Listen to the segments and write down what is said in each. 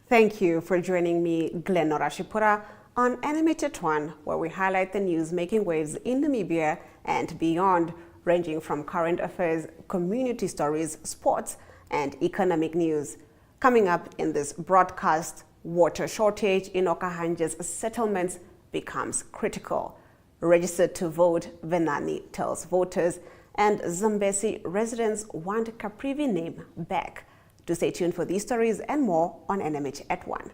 Thank you for joining me, Glenora Shipura, on NMH at 1, where we highlight the news making waves in Namibia and beyond, ranging from current affairs, community stories, sports, and economic news. Coming up in this broadcast, water shortage in Okahandja's settlements becomes critical. Registered to vote, Venaani tells voters, and Zambezi residents want Caprivi name back. Do stay tuned for these stories and more on NMH at 1.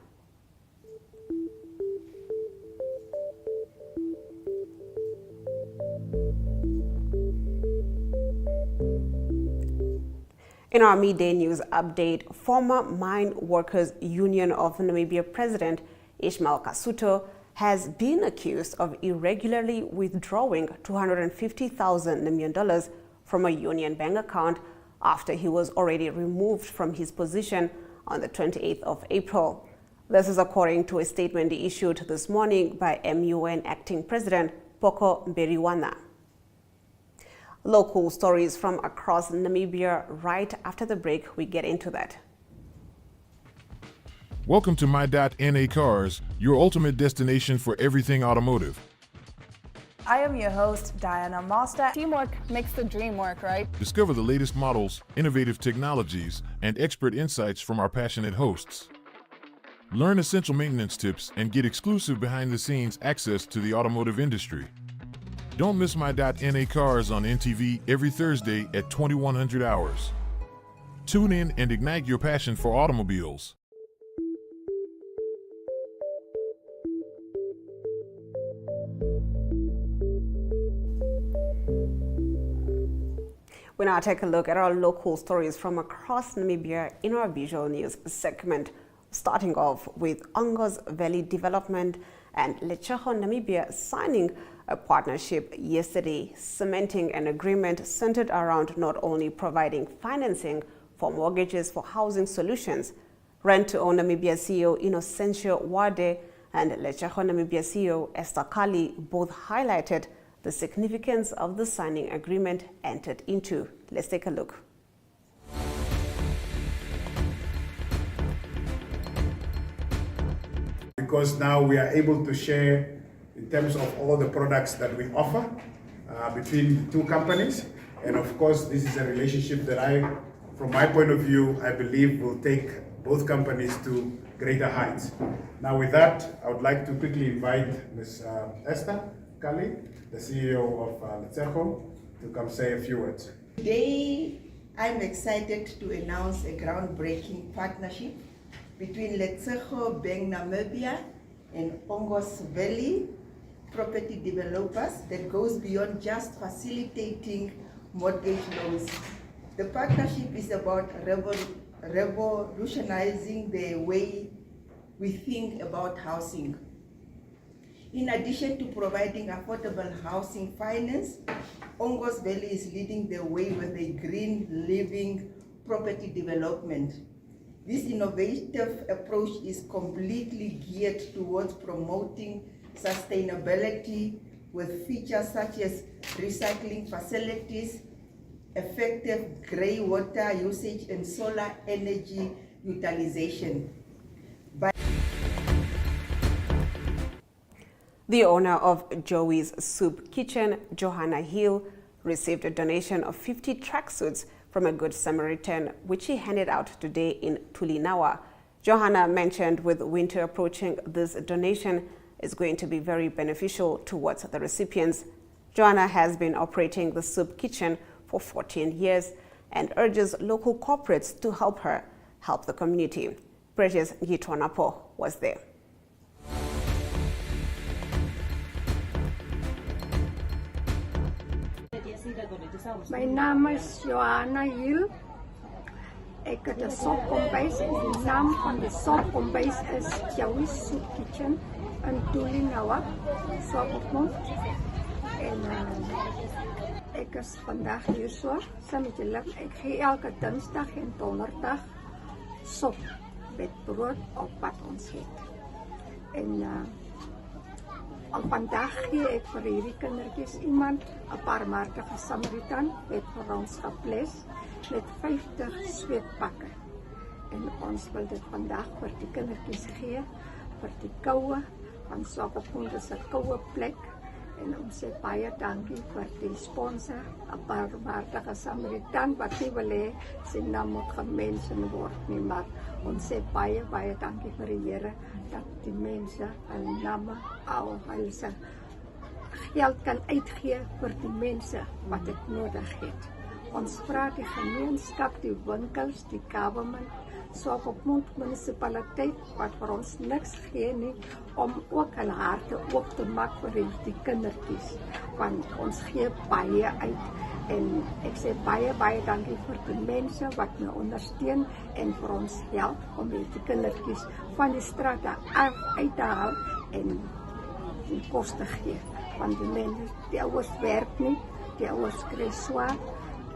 In our midday news update, former Mine Workers Union of Namibia President Ishmael Kasuto has been accused of irregularly withdrawing $250,000 Namibian from a union bank account after he was already removed from his position on the 28th of April. This is according to a statement issued this morning by MUN Acting President Poko Mberiwana. Local stories from across Namibia right after the break. We get into that. Welcome to My.NA Cars, your ultimate destination for everything automotive. I am your host, Diana Master. Teamwork makes the dream work, right? Discover the latest models, innovative technologies, and expert insights from our passionate hosts. Learn essential maintenance tips and get exclusive behind-the-scenes access to the automotive industry. Don't miss My.NA Cars on NTV every Thursday at 2100 hours. Tune in and ignite your passion for automobiles. We now take a look at our local stories from across Namibia in our visual news segment, starting off with Ongos Valley Development and Letšego Namibia signing a partnership yesterday, cementing an agreement centered around not only providing financing for mortgages for housing solutions. Rent to Own Namibia CEO Inocencio Wade and Letšego Namibia CEO Esther Kali both highlighted the significance of the signing agreement entered into. Let's take a look. Because now we are able to share in terms of all the products that we offer between the two companies. And of course, this is a relationship that from my point of view, I believe will take both companies to greater heights. Now with that, I would like to quickly invite Ms. Esther Kali, the CEO of Letšego, to come say a few words. Today, I'm excited to announce a groundbreaking partnership between Letšego Bank Namibia and Ongos Valley property developers that goes beyond just facilitating mortgage loans. The partnership is about revolutionizing the way we think about housing. In addition to providing affordable housing finance, Ongos Valley is leading the way with a green living property development. This innovative approach is completely geared towards promoting sustainability with features such as recycling facilities, effective grey water usage, and solar energy utilization. The owner of Joey's Soup Kitchen, Johanna Hill, received a donation of 50 tracksuits from a Good Samaritan, which he handed out today in Tulinawa. Johanna mentioned with winter approaching, this donation is going to be very beneficial towards the recipients. Johanna has been operating the Soup Kitchen for 14 years and urges local corporates to help her help the community. Precious Ngitwanapo was there. Mijn naam is Johanna Hill. Ik heb de soapkombuis en de naam van de soapkombuis is Joey's Soup Kitchen in Tulinawa, Swakopmond. En ik is vandaag hier zo, samen met jullie. Ik geef elke dinsdag en donderdag sop met brood op pad ontzeet. En al vandaag gee ek vir hierdie kindertjies iemand 'n barmhartige Samaritaan met vir ons geples met 50 sweetpakke. en ons wil dit vandag vir die kindertjies gee, vir die koue, want Swakopmund is 'n koue plek. En ons sê baie dankie vir die sponsor, 'n barmhartige Samaritaan wat nie wil hê sy naam moet gemention word nie, maar ons sê baie dankie vir die Here dat die mense hulle name al hulle se geld kan uitgee vir die mense wat dit nodig het. Ons vra die gemeenskap, die winkels, die government, Swakopmund munisipaliteit wat vir ons niks gee nie, om ook hulle harte oop te maak vir die kindertjies, want ons gee baie uit en ek sê baie dankie vir die mense wat my ondersteun en vir ons help om die kindertjies van die strate uit te haal en die kos te gee, want die mense, die ouers werk nie, die ouers kry swaar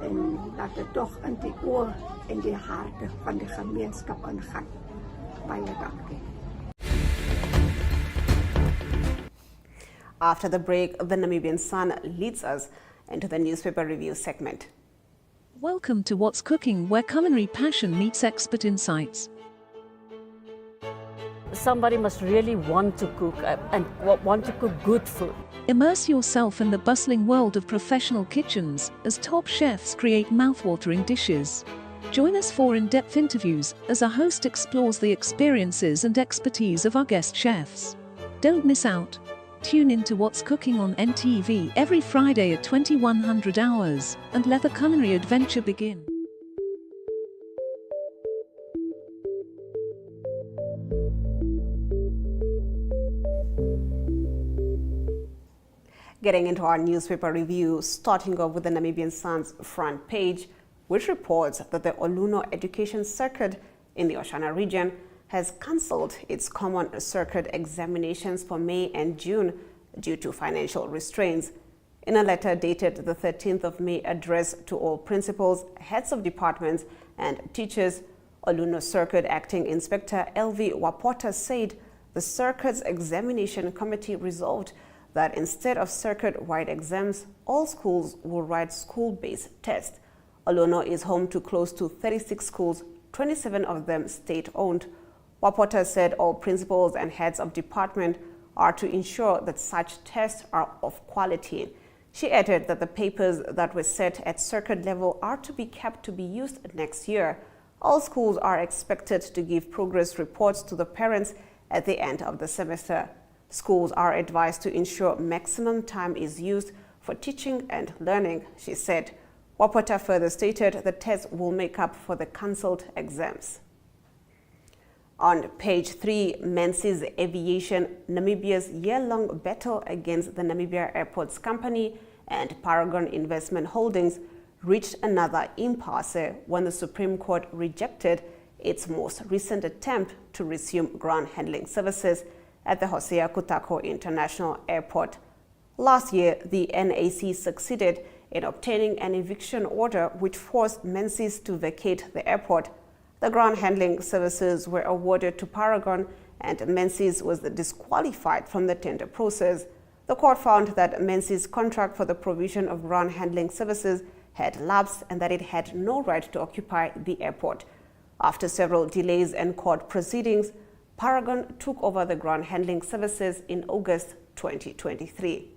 en dat dit tog in die oë en die harte van die gemeenskap ingaan. Baie dankie. After the break, the Namibian Sun leads us into the newspaper review segment. Welcome to What's Cooking, where culinary passion meets expert insights. Somebody must really want to cook and want to cook good food. Immerse yourself in the bustling world of professional kitchens as top chefs create mouthwatering dishes. Join us for in-depth interviews as our host explores the experiences and expertise of our guest chefs. Don't miss out. Tune in to What's Cooking on NTV every Friday at 2100 hours and let the culinary adventure begin. Getting into our newspaper review, starting off with the Namibian Sun's front page, which reports that the Oluno Education Circuit in the Oshana region has cancelled its common circuit examinations for May and June due to financial restraints. In a letter dated the 13th of May addressed to all principals, heads of departments and teachers, Oluno Circuit Acting Inspector LV Wapota said the circuit's examination committee resolved that instead of circuit-wide exams, all schools will write school-based tests. Oluno is home to close to 36 schools, 27 of them state-owned. Wapota said all principals and heads of department are to ensure that such tests are of quality. She added that the papers that were set at circuit level are to be kept to be used next year. All schools are expected to give progress reports to the parents at the end of the semester. Schools are advised to ensure maximum time is used for teaching and learning, she said. Wapota further stated the tests will make up for the cancelled exams. On page 3, Menzies Aviation, Namibia's year-long battle against the Namibia Airports Company and Paragon Investment Holdings reached another impasse when the Supreme Court rejected its most recent attempt to resume ground handling services at the Hosea Kutako International Airport. Last year, the NAC succeeded in obtaining an eviction order which forced Menzies to vacate the airport. The ground handling services were awarded to Paragon and Menzies was disqualified from the tender process. The court found that Menzies' contract for the provision of ground handling services had lapsed and that it had no right to occupy the airport. After several delays and court proceedings, Paragon took over the ground handling services in August 2023.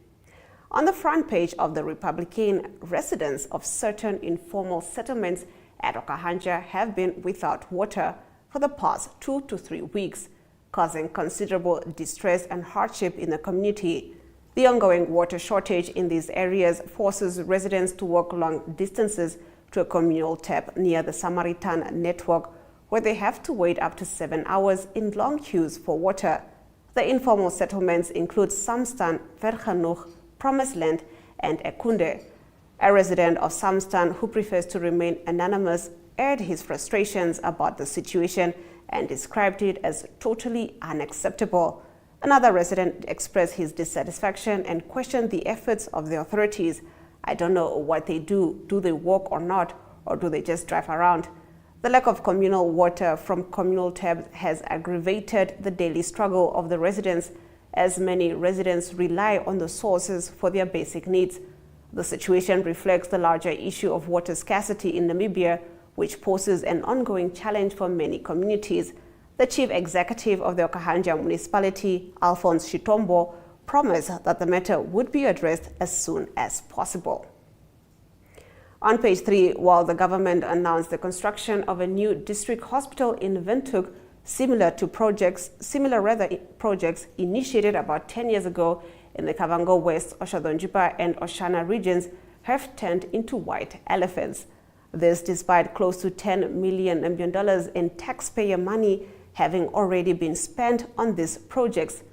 On the front page of the Republican, residents of certain informal settlements at Okahandja have been without water for the past 2 to 3 weeks, causing considerable distress and hardship in the community. The ongoing water shortage in these areas forces residents to walk long distances to a communal tap near the Samaritan network, where they have to wait up to 7 hours in long queues for water. The informal settlements include Samstan, Vergenoeg, Promised Land, and Ekunde. A resident of Samstan who prefers to remain anonymous aired his frustrations about the situation and described it as totally unacceptable. Another resident expressed his dissatisfaction and questioned the efforts of the authorities. "I don't know what they do. Do they walk or not? Or do they just drive around?" The lack of communal water from communal taps has aggravated the daily struggle of the residents, as many residents rely on the sources for their basic needs. The situation reflects the larger issue of water scarcity in Namibia, which poses an ongoing challenge for many communities. The chief executive of the Okahandja municipality, Alphonse Chitombo, promised that the matter would be addressed as soon as possible. On page 3, while the government announced the construction of a new district hospital in Windhoek, similar projects initiated about 10 years ago in the Kavango West, Oshadonjipa and Oshana regions have turned into white elephants. This despite close to $10 million in taxpayer money having already been spent on these projects.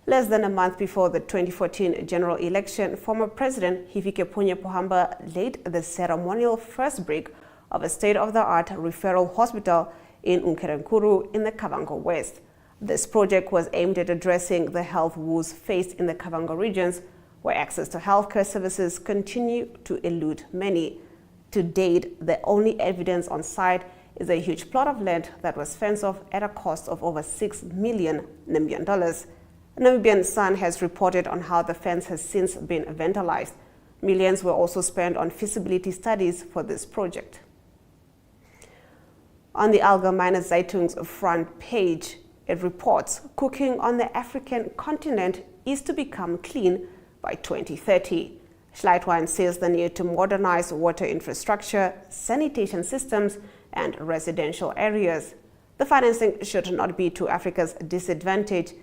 Less than a month before the 2014 general election, former President Hifikepunye Pohamba laid the ceremonial first brick of a state-of-the-art referral hospital in Unkerenkuru in the Kavango West. This project was aimed at addressing the health woes faced in the Kavango regions, where access to healthcare services continue to elude many. To date, the only evidence on site is a huge plot of land that was fenced off at a cost of over $6 million. Namibian Sun has reported on how the fence has since been vandalized. Millions were also spent on feasibility studies for this project. On the Allgemeine Zeitung's front page, it reports cooking on the African continent is to become clean by 2030. Schleitwein says the need to modernize water infrastructure, sanitation systems, and residential areas. The financing should not be to Africa's disadvantage.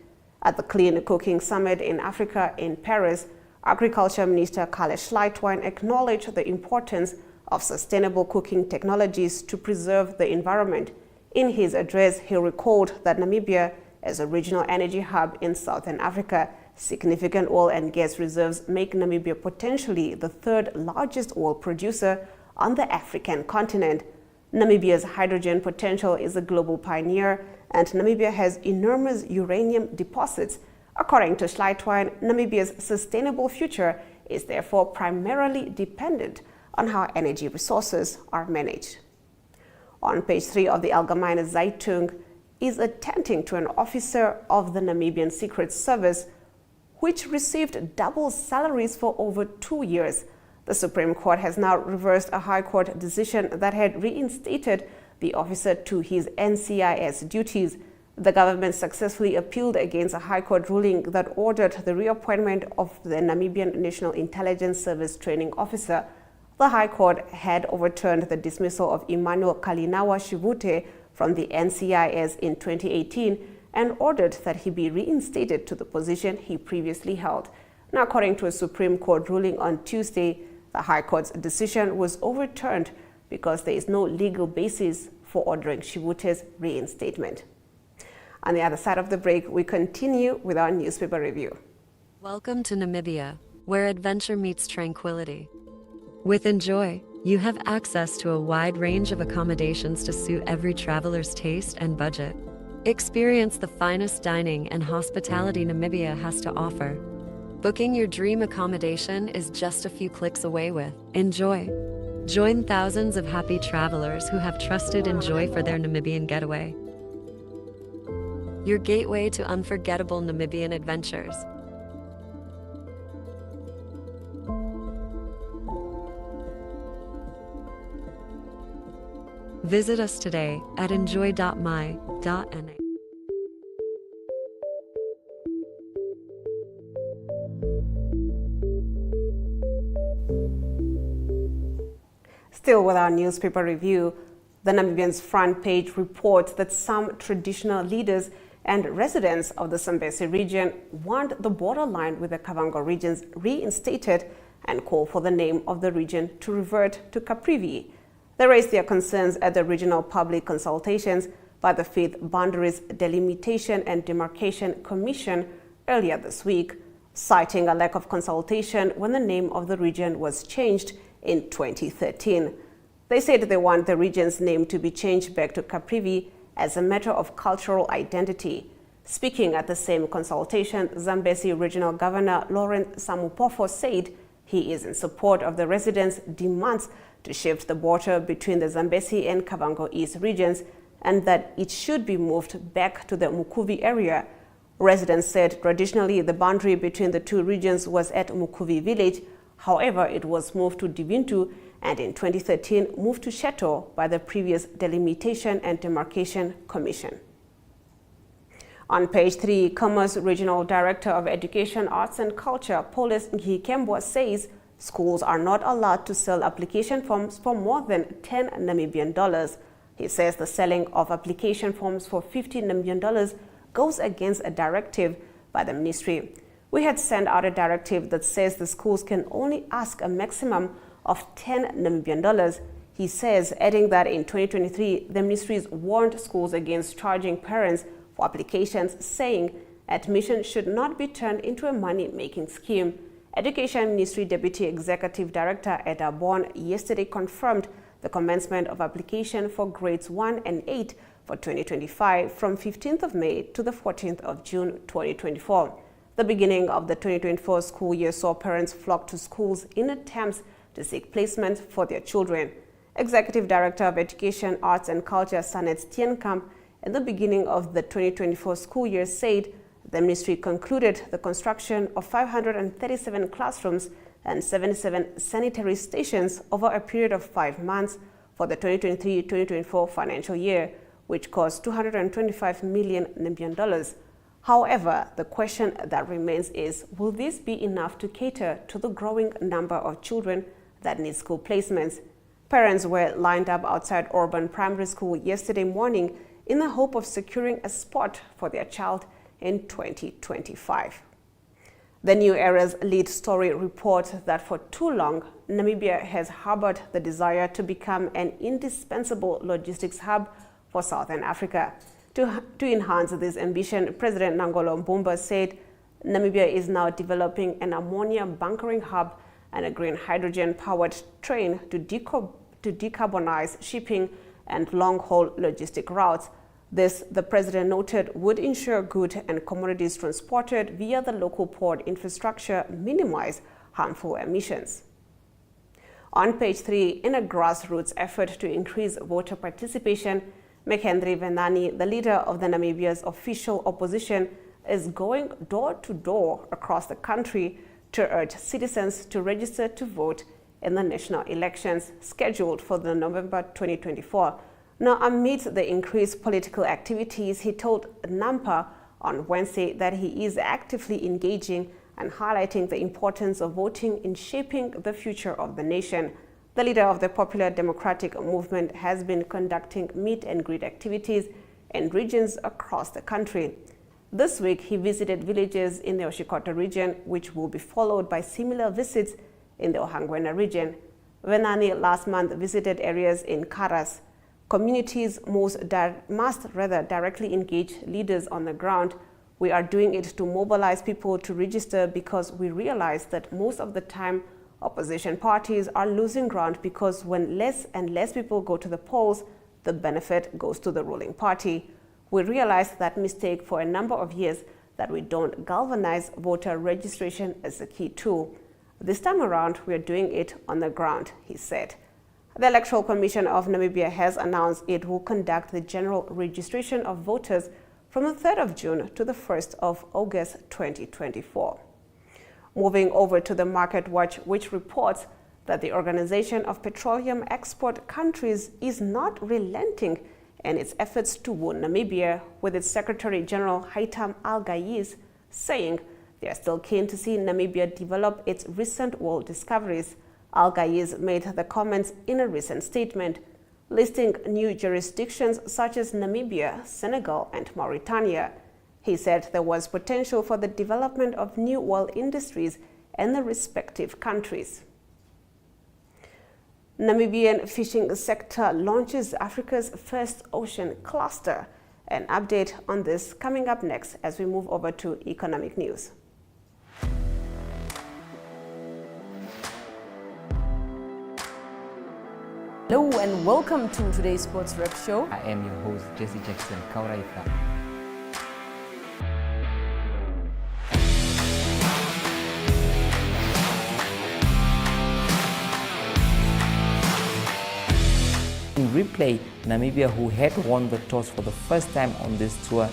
At the Clean Cooking Summit in Africa in Paris, Agriculture Minister Karl Schleitwein acknowledged the importance of sustainable cooking technologies to preserve the environment. In his address, he recalled that Namibia, as a regional energy hub in Southern Africa, significant oil and gas reserves make Namibia potentially the third largest oil producer on the African continent. Namibia's hydrogen potential is a global pioneer, and Namibia has enormous uranium deposits. According to Schleitwein, Namibia's sustainable future is therefore primarily dependent on how energy resources are managed. On page 3 of the Allgemeine Zeitung is attempting to an officer of the Namibian Secret Service which received double salaries for over 2 years. The Supreme Court has now reversed a High Court decision that had reinstated the officer to his NCIS duties. The government successfully appealed against a High Court ruling that ordered the reappointment of the Namibian National Intelligence Service training officer. The High Court had overturned the dismissal of Emmanuel Kalinawa Shivute from the NCIS in 2018 and ordered that he be reinstated to the position he previously held. Now, according to a Supreme Court ruling on Tuesday, the High Court's decision was overturned because there is no legal basis for ordering Shivute's reinstatement. On the other side of the break, we continue with our newspaper review. Welcome to Namibia, where adventure meets tranquility. With Enjoy, you have access to a wide range of accommodations to suit every traveler's taste and budget. Experience the finest dining and hospitality Namibia has to offer. Booking your dream accommodation is just a few clicks away with Enjoy. Join thousands of happy travelers who have trusted Enjoy for their Namibian getaway. Your gateway to unforgettable Namibian adventures. Visit us today at enjoy.my.na. Still with our newspaper review, the Namibian's front page reports that some traditional leaders and residents of the Zambezi region want the borderline with the Kavango regions reinstated and call for the name of the region to revert to Caprivi. They raised their concerns at the regional public consultations by the 5th Boundaries Delimitation and Demarcation Commission earlier this week, citing a lack of consultation when the name of the region was changed in 2013. They said they want the region's name to be changed back to Caprivi as a matter of cultural identity. Speaking at the same consultation, Zambezi Regional Governor Laurent Samupofo said he is in support of the residents' demands to shift the border between the Zambezi and Kavango East regions and that it should be moved back to the Mukuvi area. Residents said traditionally the boundary between the two regions was at Mukuvi village. However, it was moved to Divintu and in 2013 moved to Sheto by the previous Delimitation and Demarcation Commission. On page 3, Commerce Regional Director of Education, Arts and Culture, Paulus Ngikembwa, says schools are not allowed to sell application forms for more than 10 Namibian dollars. He says the selling of application forms for 50 Namibian dollars goes against a directive by the ministry. We had sent out a directive that says the schools can only ask a maximum of 10 Namibian dollars. He says, adding that in 2023, the ministries warned schools against charging parents for applications, saying admission should not be turned into a money-making scheme. Education Ministry Deputy Executive Director Eda Bon yesterday confirmed the commencement of application for grades 1 and 8 for 2025 from 15th of May to the 14th of June 2024. The beginning of the 2024 school year saw parents flock to schools in attempts to seek placement for their children. Executive Director of Education, Arts and Culture Sanet Steenkamp, in the beginning of the 2024 school year, said the ministry concluded the construction of 537 classrooms and 77 sanitary stations over a period of 5 months for the 2023-2024 financial year, which cost 225 million Namibian dollars. However, the question that remains is, will this be enough to cater to the growing number of children that need school placements? Parents were lined up outside Auburn Primary School yesterday morning in the hope of securing a spot for their child in 2025. The New Era's lead story reports that for too long, Namibia has harbored the desire to become an indispensable logistics hub for Southern Africa. To enhance this ambition, President Nangolo Mbumba said Namibia is now developing an ammonia bunkering hub and a green hydrogen-powered train to decarbonize shipping and long-haul logistic routes. This, the president noted, would ensure good and commodities transported via the local port infrastructure minimize harmful emissions. On page 3, in a grassroots effort to increase voter participation, Venaani, the leader of the Namibia's official opposition, is going door to door across the country to urge citizens to register to vote in the national elections scheduled for the November 2024. Now, amid the increased political activities, he told Nampa on Wednesday that he is actively engaging and highlighting the importance of voting in shaping the future of the nation. The leader of the Popular Democratic Movement has been conducting meet and greet activities in regions across the country. This week, he visited villages in the Oshikoto region, which will be followed by similar visits in the Okahandja region. Venaani last month visited areas in Karas. Communities must directly engage leaders on the ground. We are doing it to mobilize people to register because we realize that most of the time opposition parties are losing ground because when less and less people go to the polls, the benefit goes to the ruling party. We realized that mistake for a number of years, that we don't galvanize voter registration as a key tool. This time around, we are doing it on the ground, he said. The Electoral Commission of Namibia has announced it will conduct the general registration of voters from the 3rd of June to the 1st of August 2024. Moving over to the Market Watch, which reports that the Organization of Petroleum Export Countries is not relenting in its efforts to woo Namibia, with its Secretary General Haitam Al-Gayis saying they are still keen to see Namibia develop its recent oil discoveries. Al-Gayis made the comments in a recent statement, listing new jurisdictions such as Namibia, Senegal, and Mauritania. He said there was potential for the development of new oil industries in the respective countries. Namibian fishing sector launches Africa's first ocean cluster. An update on this coming up next as we move over to economic news. Hello and welcome to today's Sports Rep Show. I am your host, Jesse Jackson Kauraifa. In replay, Namibia, who had won the toss for the first time on this tour.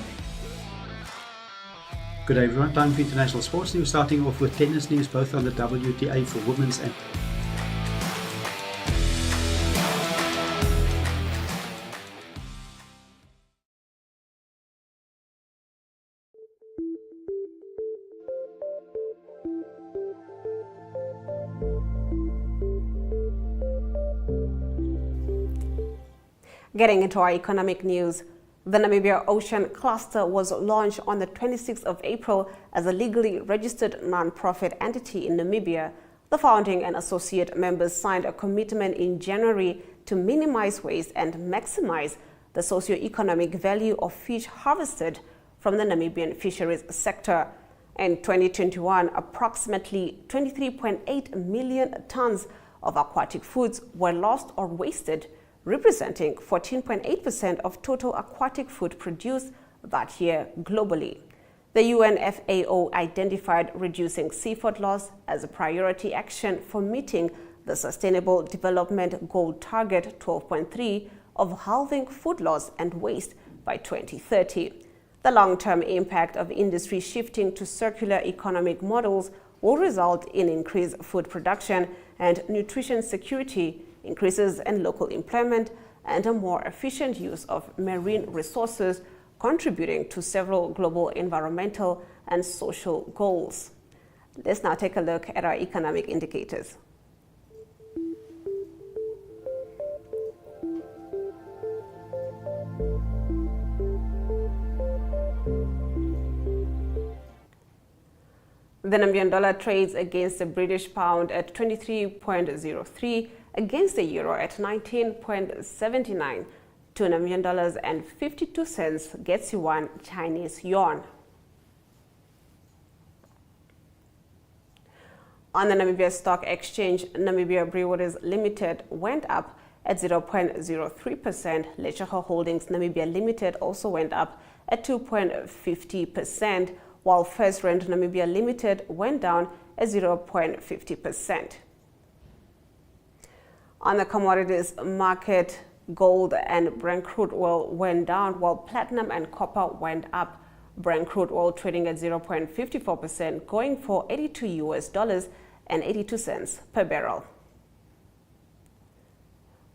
Good day everyone, time for international sports news, starting off with tennis news, both on the WTA for women's and Getting into our economic news, the Namibia Ocean Cluster was launched on the 26th of April as a legally registered non-profit entity in Namibia. The founding and associate members signed a commitment in January to minimize waste and maximize the socio-economic value of fish harvested from the Namibian fisheries sector. In 2021, approximately 23.8 million tons of aquatic foods were lost or wasted, representing 14.8% of total aquatic food produced that year globally. The UNFAO identified reducing seafood loss as a priority action for meeting the Sustainable Development Goal Target 12.3 of halving food loss and waste by 2030. The long-term impact of industry shifting to circular economic models will result in increased food production and nutrition security, increases in local employment, and a more efficient use of marine resources, contributing to several global environmental and social goals. Let's now take a look at our economic indicators. The Namibian dollar trades against the British pound at 23.03, against the euro at 19.79, to Namibian dollars and 52 cents gets you one Chinese yuan. On the Namibia Stock Exchange, Namibia Breweries Limited went up at 0.03%. Lechaho Holdings Namibia Limited also went up at 2.50%. while First Rand Namibia Limited went down at 0.50%. On the commodities market, gold and Brent crude oil went down, while platinum and copper went up. Brent crude oil trading at 0.54%, going for $82 and 82 cents per barrel.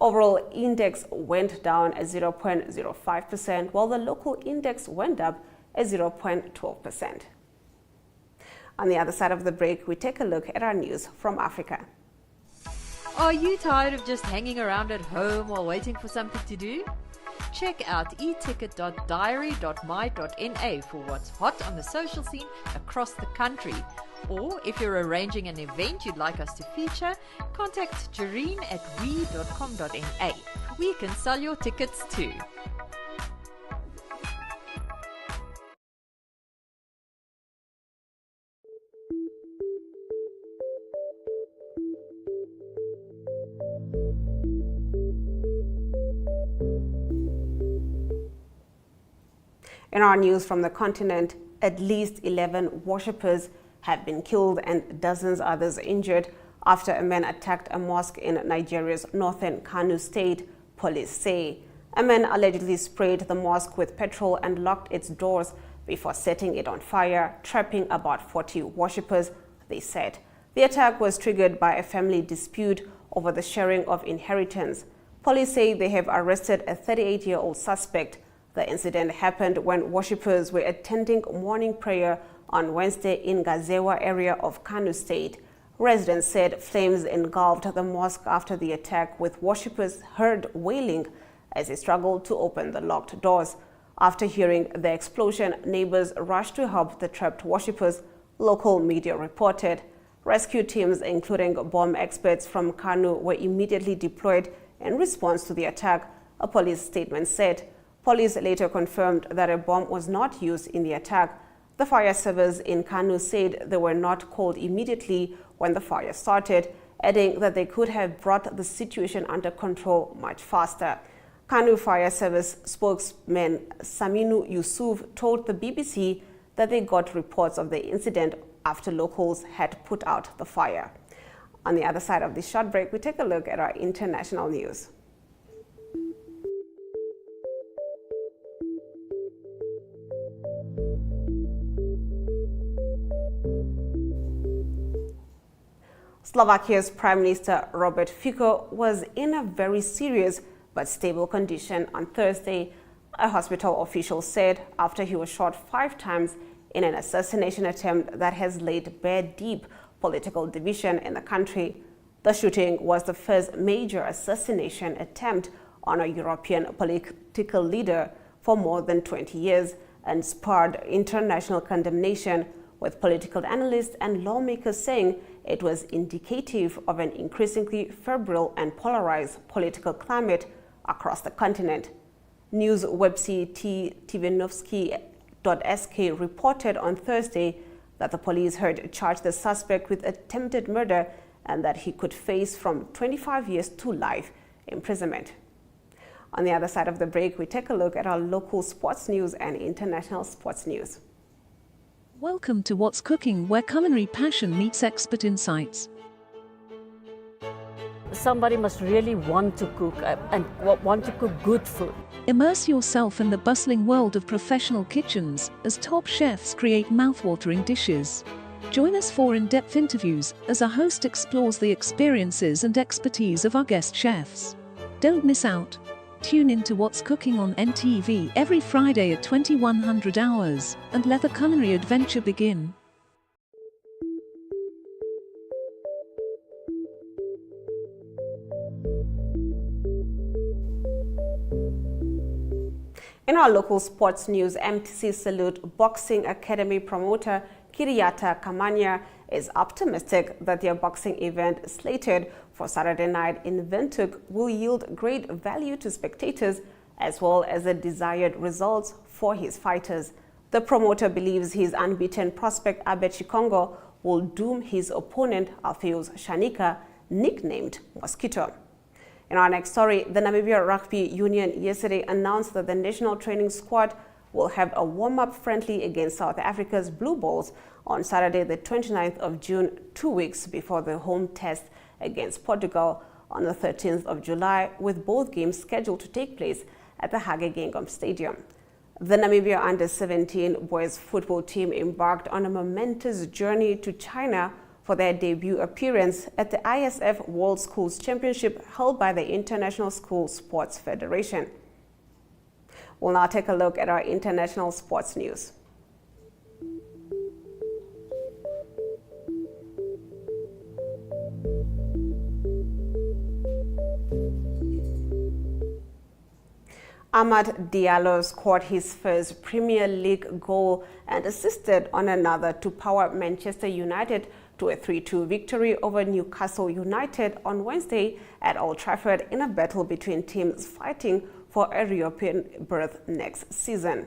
Overall index went down at 0.05%, while the local index went up at 0.12%. On the other side of the break, we take a look at our news from Africa. Are you tired of just hanging around at home while waiting for something to do? Check out eticket.diary.my.na for what's hot on the social scene across the country. Or if you're arranging an event you'd like us to feature, contact Jareen at we.com.na. We can sell your tickets too. In our news from the continent, at least 11 worshippers have been killed and dozens others injured after a man attacked a mosque in Nigeria's northern Kano state, police say. A man allegedly sprayed the mosque with petrol and locked its doors before setting it on fire, trapping about 40 worshippers, they said. The attack was triggered by a family dispute over the sharing of inheritance. Police say they have arrested a 38-year-old suspect. The incident happened when worshippers were attending morning prayer on Wednesday in Gazewa area of Kano State. Residents said flames engulfed the mosque after the attack, with worshippers heard wailing as they struggled to open the locked doors. After hearing the explosion, neighbors rushed to help the trapped worshippers, local media reported. Rescue teams, including bomb experts from Kano, were immediately deployed in response to the attack, a police statement said. Police later confirmed that a bomb was not used in the attack. The fire service in Kano said they were not called immediately when the fire started, adding that they could have brought the situation under control much faster. Kano Fire Service spokesman Saminu Yusuf told the BBC that they got reports of the incident after locals had put out the fire. On the other side of this short break, we take a look at our international news. Slovakia's Prime Minister Robert Fico was in a very serious but stable condition on Thursday, a hospital official said, after he was shot 5 times in an assassination attempt that has laid bare deep political division in the country. The shooting was the first major assassination attempt on a European political leader for more than 20 years and spurred international condemnation, with political analysts and lawmakers saying it was indicative of an increasingly febrile and polarized political climate across the continent. News website Tivenovsky.sk reported on Thursday that the police had charged the suspect with attempted murder and that he could face from 25 years to life imprisonment. On the other side of the break, we take a look at our local sports news and international sports news. Welcome to What's Cooking, where culinary passion meets expert insights. Somebody must really want to cook and want to cook good food. Immerse yourself in the bustling world of professional kitchens as top chefs create mouthwatering dishes. Join us for in-depth interviews as our host explores the experiences and expertise of our guest chefs. Don't miss out. Tune in to What's Cooking on NTV every Friday at 2100 hours and let the culinary adventure begin. In our local sports news, MTC Salute Boxing Academy promoter Kiriata Kamanya is optimistic that their boxing event slated for Saturday night in Windhoek will yield great value to spectators as well as the desired results for his fighters. The promoter believes his unbeaten prospect Abe Chikongo will doom his opponent Alpheus Shanika, nicknamed Mosquito. In our next story, the Namibia Rugby Union yesterday announced that the national training squad will have a warm-up friendly against South Africa's Blue Bulls on Saturday, the 29th of June, 2 weeks before the home test against Portugal on the 13th of July, with both games scheduled to take place at the Hage Geingob Stadium. The Namibia under-17 boys football team embarked on a momentous journey to China for their debut appearance at the ISF World Schools Championship held by the International School Sports Federation. We'll now take a look at our international sports news. Amad Diallo scored his first Premier League goal and assisted on another to power Manchester United to a 3-2 victory over Newcastle United on Wednesday at Old Trafford in a battle between teams fighting for a European berth next season.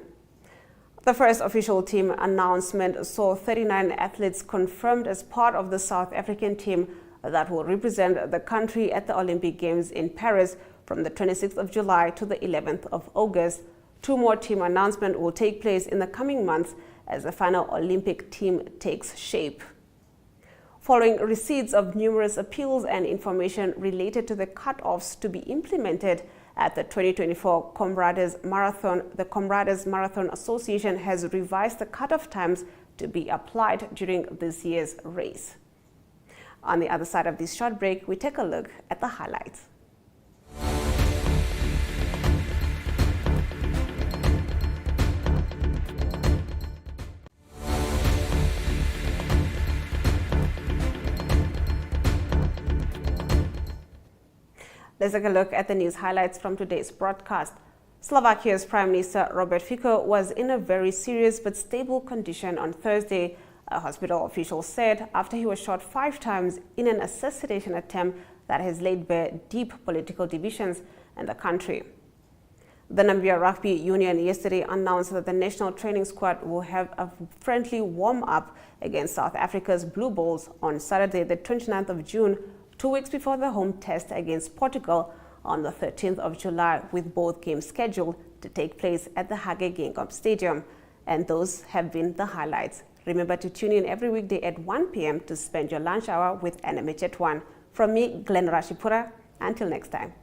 The first official team announcement saw 39 athletes confirmed as part of the South African team that will represent the country at the Olympic Games in Paris from the 26th of July to the 11th of August. 2 more team announcements will take place in the coming months as the final Olympic team takes shape. Following receipts of numerous appeals and information related to the cut-offs to be implemented at the 2024 Comrades Marathon, the Comrades Marathon Association has revised the cut-off times to be applied during this year's race. On the other side of this short break, we take a look at the highlights. Let's take a look at the news highlights from today's broadcast. Slovakia's Prime Minister Robert Fico was in a very serious but stable condition on Thursday, a hospital official said, after he was shot 5 times in an assassination attempt that has laid bare deep political divisions in the country. The Namibia Rugby Union yesterday announced that the national training squad will have a friendly warm-up against South Africa's Blue Bulls on Saturday, the 29th of June, 2 weeks before the home test against Portugal on the 13th of July, with both games scheduled to take place at the Hage Geingob Stadium. And those have been the highlights. Remember to tune in every weekday at 1 p.m. to spend your lunch hour with NMH at 1. From me, Glenn Rashipura, until next time.